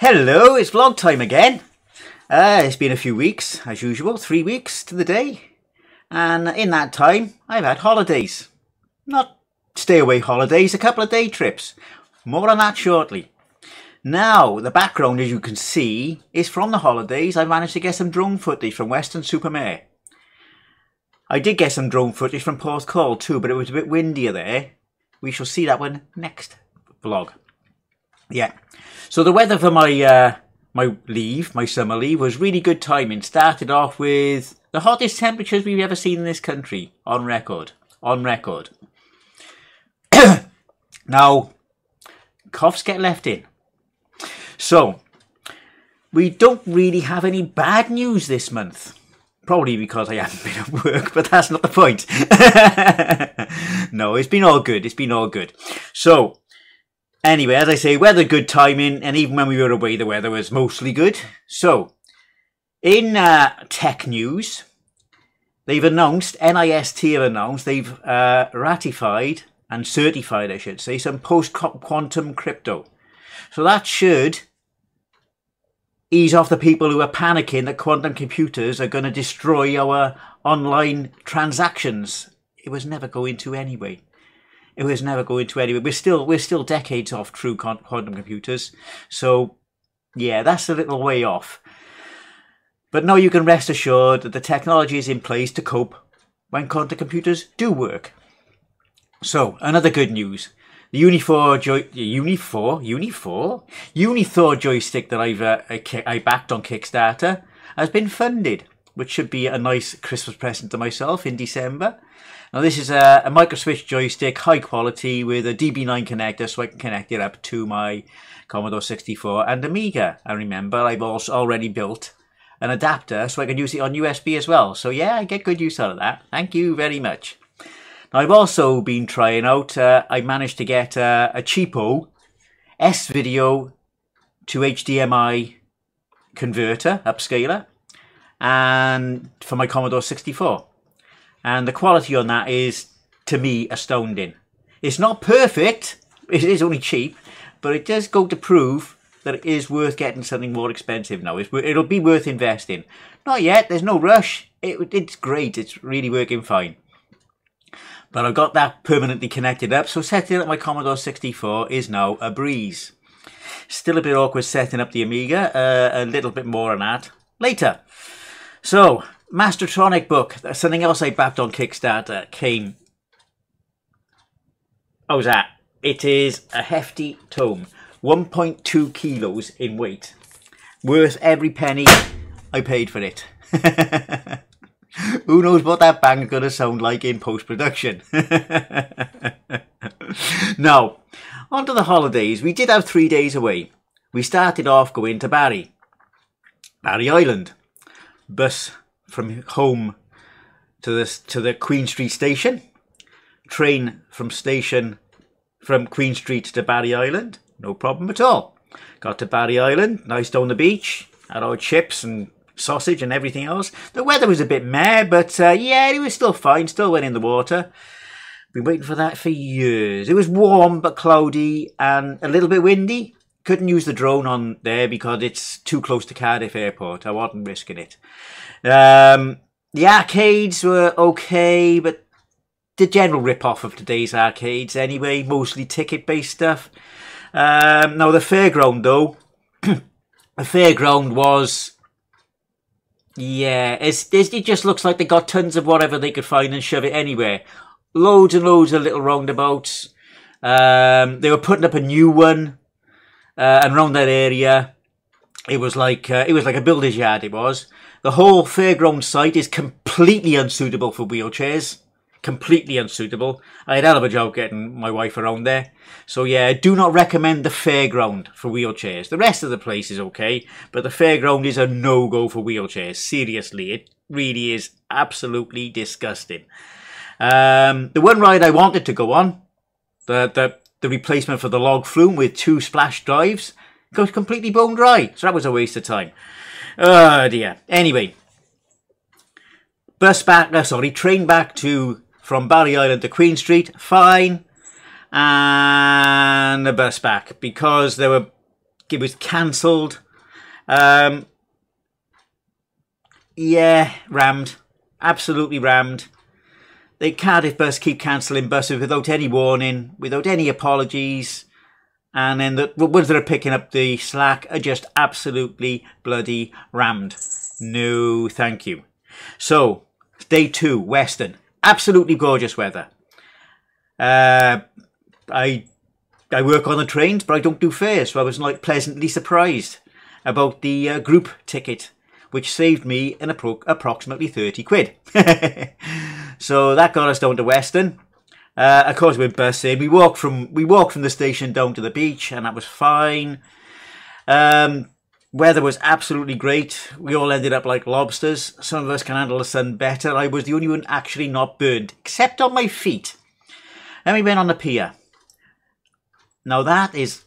Hello, it's vlog time again. It's been a few weeks, as usual, 3 weeks to the day. And in that time, I've had holidays. Not stay away holidays, a couple of day trips. More on that shortly. Now, the background, as you can see, is from the holidays. I managed to get some drone footage from Weston-super-Mare. I did get some drone footage from Porthcawl too, but it was a bit windier there. We shall see that one next vlog. Yeah. So the weather for my my summer leave was really good timing. Started off with the hottest temperatures we've ever seen in this country on record. Now, coughs get left in. So, we don't really have any bad news this month. Probably because I haven't been at work, but that's not the point. No, it's been all good. It's been all good. So, anyway, as I say, weather good timing, and even when we were away, the weather was mostly good. So, in tech news, they've announced, NIST have announced, they've ratified and certified, I should say, some post-quantum crypto. So that should ease off the people who are panicking that quantum computers are going to destroy our online transactions. It was never going to anyway. It was never going to anyway. We're still decades off true quantum computers. So, yeah, that's a little way off. But no, you can rest assured that the technology is in place to cope when quantum computers do work. So, another good news. The Unithor joystick that I backed on Kickstarter has been funded, which should be a nice Christmas present to myself in December. Now this is a micro-switch joystick, high quality, with a DB9 connector, so I can connect it up to my Commodore 64 and Amiga. And remember, I've also already built an adapter, so I can use it on USB as well. So yeah, I get good use out of that. Thank you very much. Now I've also been trying out, I managed to get a cheapo S-Video to HDMI converter, upscaler, and for my Commodore 64. And the quality on that is, to me, astounding. It's not perfect, it is only cheap, but it does go to prove that it is worth getting something more expensive now. It'll be worth investing. Not yet, there's no rush. It's great, it's really working fine. But I've got that permanently connected up, so setting up my Commodore 64 is now a breeze. Still a bit awkward setting up the Amiga, a little bit more on that later. So, Mastertronic book, something else I backed on Kickstarter, came. How's that? It is a hefty tome, 1.2 kilos in weight. Worth every penny I paid for it. Who knows what that bang's going to sound like in post-production. Now, on to the holidays. We did have 3 days away. We started off going to Barry Island. Bus from home to the Queen Street station. Train from Queen Street to Barry Island. No problem at all. Got to Barry Island, nice down the beach. Had our chips and sausage and everything else. The weather was a bit meh, but yeah, it was still fine. Still went in the water. Been waiting for that for years. It was warm but cloudy and a little bit windy. Couldn't use the drone on there because it's too close to Cardiff Airport. I wasn't risking it. The arcades were okay, but the general rip-off of today's arcades anyway. Mostly ticket-based stuff. Now the fairground though. The fairground was... yeah, it just looks like they got tons of whatever they could find and shove it anywhere. Loads and loads of little roundabouts. They were putting up a new one, and around that area, it was like a builder's yard. It was. The whole fairground site is completely unsuitable for wheelchairs. Completely unsuitable. I had a hell of a job getting my wife around there. So yeah, I do not recommend the fairground for wheelchairs. The rest of the place is okay, but the fairground is a no-go for wheelchairs. Seriously, it really is absolutely disgusting. The one ride I wanted to go on, the replacement for the log flume with 2 splash drives, goes completely bone dry. So that was a waste of time. Oh dear. Anyway, train back from Barry Island to Queen Street, fine. And the bus back, because there were it was cancelled. Yeah, rammed. Absolutely rammed. The Cardiff bus keep cancelling buses without any warning, without any apologies. And then the ones that are picking up the slack are just absolutely bloody rammed. No, thank you. So, day 2, Western. Absolutely gorgeous weather. I work on the trains, but I don't do fares, so I was like pleasantly surprised about the group ticket, which saved me an approximately 30 quid. So that got us down to Western. Of course, we're bussing. We walked from the station down to the beach, and that was fine. Weather was absolutely great. We all ended up like lobsters. Some of us can handle the sun better. I was the only one actually not burned, except on my feet. Then we went on the pier. Now that is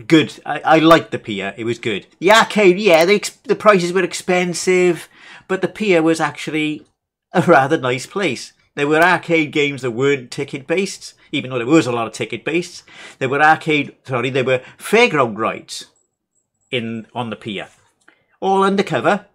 good. I liked the pier. It was good. The arcade, yeah, the prices were expensive, but the pier was actually a rather nice place. There were arcade games that weren't ticket-based, even though there was a lot of ticket-based. There were fairground rides on the pier. All undercover,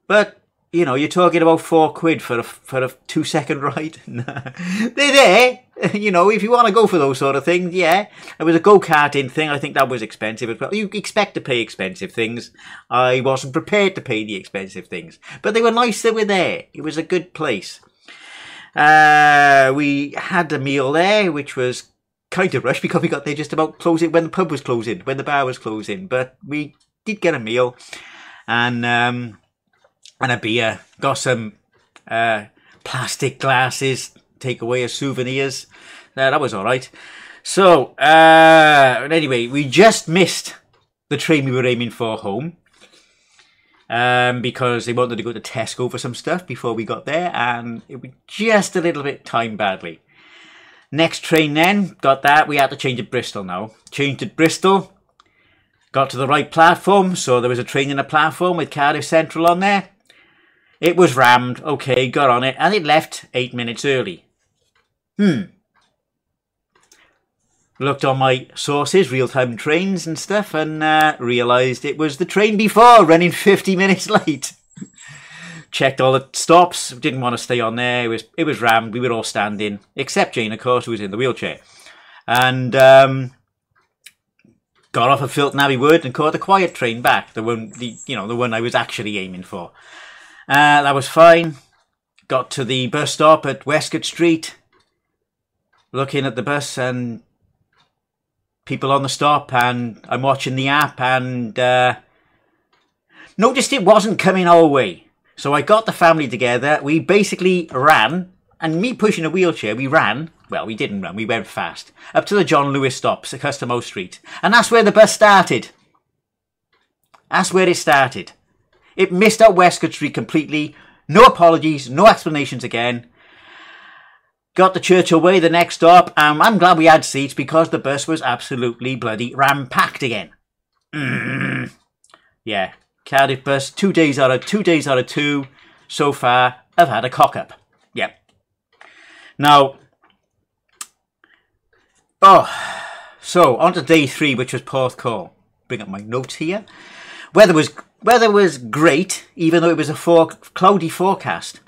but, you know, you're talking about 4 quid for a 2-second ride. They're there. You know, if you want to go for those sort of things, yeah. There was a go-karting thing. I think that was expensive as well. You expect to pay expensive things. I wasn't prepared to pay the expensive things. But they were nice. They were there. It was a good place. We had a meal there, which was kind of rushed because we got there just about closing when the pub was closing, when the bar was closing. But we did get a meal and a beer. Got some plastic glasses, take away as souvenirs. That was all right. So anyway, we just missed the train we were aiming for home. Because they wanted to go to Tesco for some stuff before we got there, and it was just a little bit timed badly. Next train then, got that. We had to change at Bristol now. Changed at Bristol, got to the right platform, so there was a train in a platform with Cardiff Central on there. It was rammed, okay, got on it, and it left 8 minutes early. Looked on my sources, real-time trains and stuff, and realised it was the train before, running 50 minutes late. Checked all the stops, didn't want to stay on there, it was rammed, we were all standing, except Jane, of course, who was in the wheelchair. And got off at Filton Abbey Wood and caught the quiet train back, the one I was actually aiming for. That was fine. Got to the bus stop at Westcott Street, looking at the bus and people on the stop, and I'm watching the app and noticed it wasn't coming our way. So I got the family together, we basically ran, and me pushing a wheelchair, we ran, well we didn't run, we went fast, up to the John Lewis stops at Custom House Street, and that's where the bus started. That's where it started. It missed out Westcott Street completely, no apologies, no explanations again. Got the Churchill Way, the next stop, and I'm glad we had seats because the bus was absolutely bloody ram-packed again. Yeah, Cardiff bus, 2 days out of 2 so far, I've had a cock-up. Yep. Now, so on to day 3, which was Porthcawl. Bring up my notes here. Weather was great, even though it was a cloudy forecast.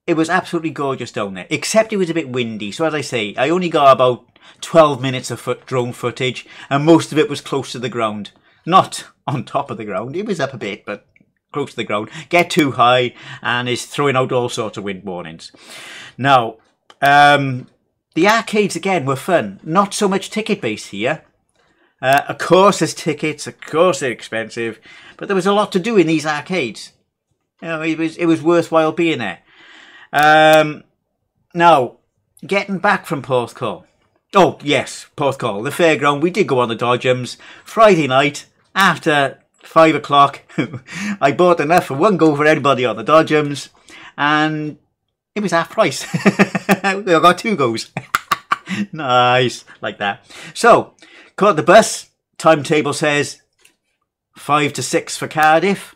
It was absolutely gorgeous down there, except it was a bit windy. So as I say, I only got about 12 minutes of drone footage, and most of it was close to the ground. Not on top of the ground, it was up a bit, but close to the ground. Get too high, and is throwing out all sorts of wind warnings. Now, the arcades again were fun. Not so much ticket-based here. Of course there's tickets, of course they're expensive, but there was a lot to do in these arcades. You know, it was worthwhile being there. Now, getting back from Porthcawl. Oh, yes, Porthcawl, the fairground. We did go on the Dodgems Friday night after 5 o'clock. I bought enough for one go for everybody on the Dodgems, and it was half price. I got 2 goes. Nice, like that. So, caught the bus. Timetable says 5 to 6 for Cardiff.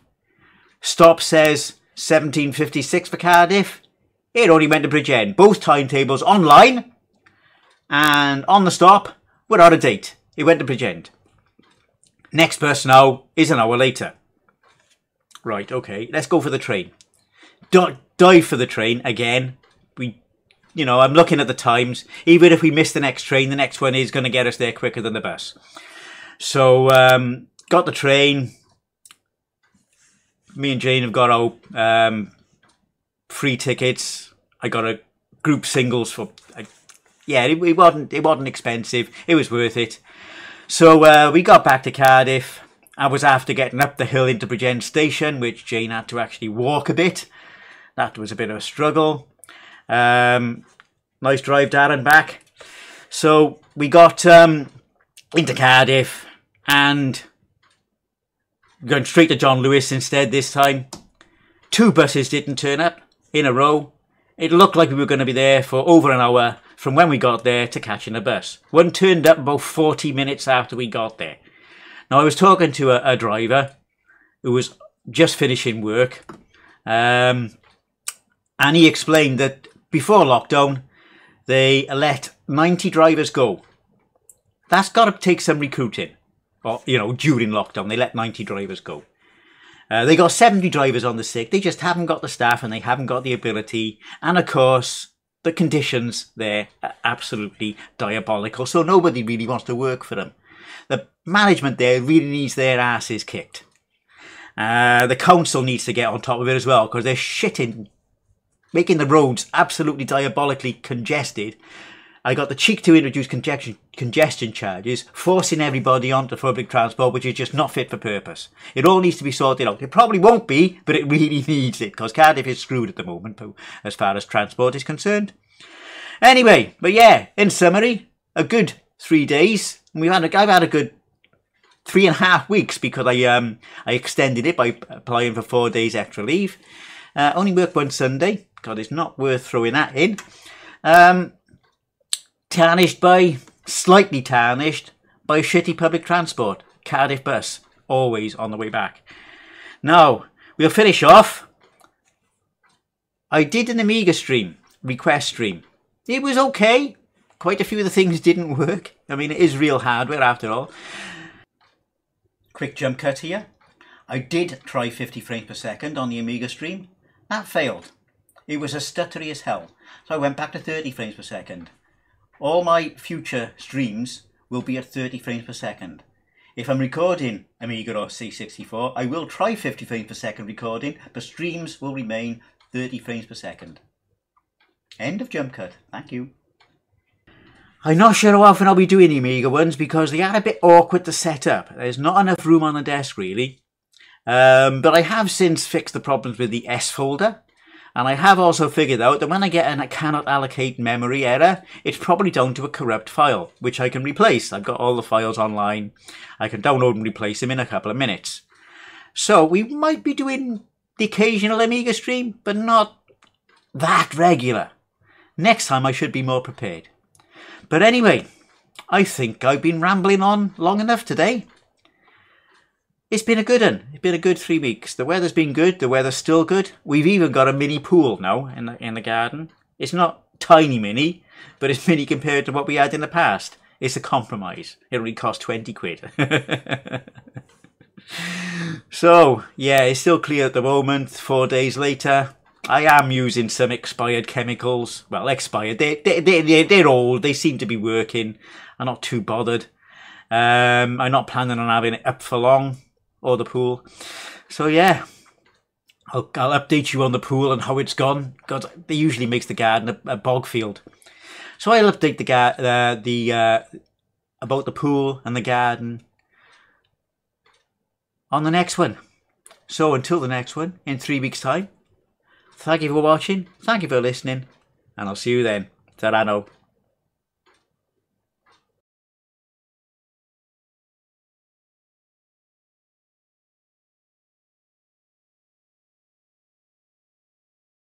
Stop says 17:56 for Cardiff. It only went to Bridgend. Both timetables online and on the stop were out of date. It went to Bridgend. Next bus now is an hour later. Right, okay, let's go for the train. Dive for the train again. I'm looking at the times. Even if we miss the next train, the next one is going to get us there quicker than the bus. So, got the train. Me and Jane have got our free tickets. I got a group singles for... it wasn't expensive. It was worth it. So, we got back to Cardiff. I was after getting up the hill into Bridgend Station, which Jane had to actually walk a bit. That was a bit of a struggle. Nice drive there and back. So we got into Cardiff and going straight to John Lewis instead this time. 2 buses didn't turn up in a row. It looked like we were going to be there for over an hour from when we got there to catching a bus. One turned up about 40 minutes after we got there. Now I was talking to a driver who was just finishing work, and he explained that before lockdown, they let 90 drivers go. That's got to take some recruiting. Or, during lockdown, they let 90 drivers go. They got 70 drivers on the sick. They just haven't got the staff and they haven't got the ability. And of course, the conditions there are absolutely diabolical. So nobody really wants to work for them. The management there really needs their asses kicked. The council needs to get on top of it as well, because they're shitting, making the roads absolutely diabolically congested. I got the cheek to introduce congestion charges, forcing everybody onto public transport, which is just not fit for purpose. It all needs to be sorted out. It probably won't be, but it really needs it, because Cardiff is screwed at the moment as far as transport is concerned. Anyway, but yeah, in summary, a good 3 days. I've had a good 3.5 weeks, because I extended it by applying for 4 days extra leave. Only worked one Sunday. God, it's not worth throwing that in. Slightly tarnished by shitty public transport. Cardiff bus, always on the way back. Now, we'll finish off. I did an Amiga stream, request stream. It was okay. Quite a few of the things didn't work. I mean, it is real hardware after all. Quick jump cut here. I did try 50 frames per second on the Amiga stream. That failed. It was as stuttery as hell. So I went back to 30 frames per second. All my future streams will be at 30 frames per second. If I'm recording Amiga or C64, I will try 50 frames per second recording, but streams will remain 30 frames per second. End of jump cut. Thank you. I'm not sure how often I'll be doing the Amiga ones, because they are a bit awkward to set up. There's not enough room on the desk really. But I have since fixed the problems with the S folder. And I have also figured out that when I get an I cannot allocate memory error, it's probably down to a corrupt file, which I can replace. I've got all the files online. I can download and replace them in a couple of minutes. So we might be doing the occasional Amiga stream, but not that regular. Next time I should be more prepared. But anyway, I think I've been rambling on long enough today. It's been a good one. It's been a good 3 weeks. The weather's been good. The weather's still good. We've even got a mini pool now in the garden. It's not tiny mini, but it's mini compared to what we had in the past. It's a compromise. It only cost 20 quid. So, yeah, it's still clear at the moment. 4 days later, I am using some expired chemicals. Well, expired. They're old. They seem to be working. I'm not too bothered. I'm not planning on having it up for long. Or the pool. So yeah, I'll update you on the pool and how it's gone. God, it usually makes the garden a bog field. So I'll update about the pool and the garden on the next one. So until the next one, in 3 weeks' time, thank you for watching, thank you for listening, and I'll see you then. Ta-ra now.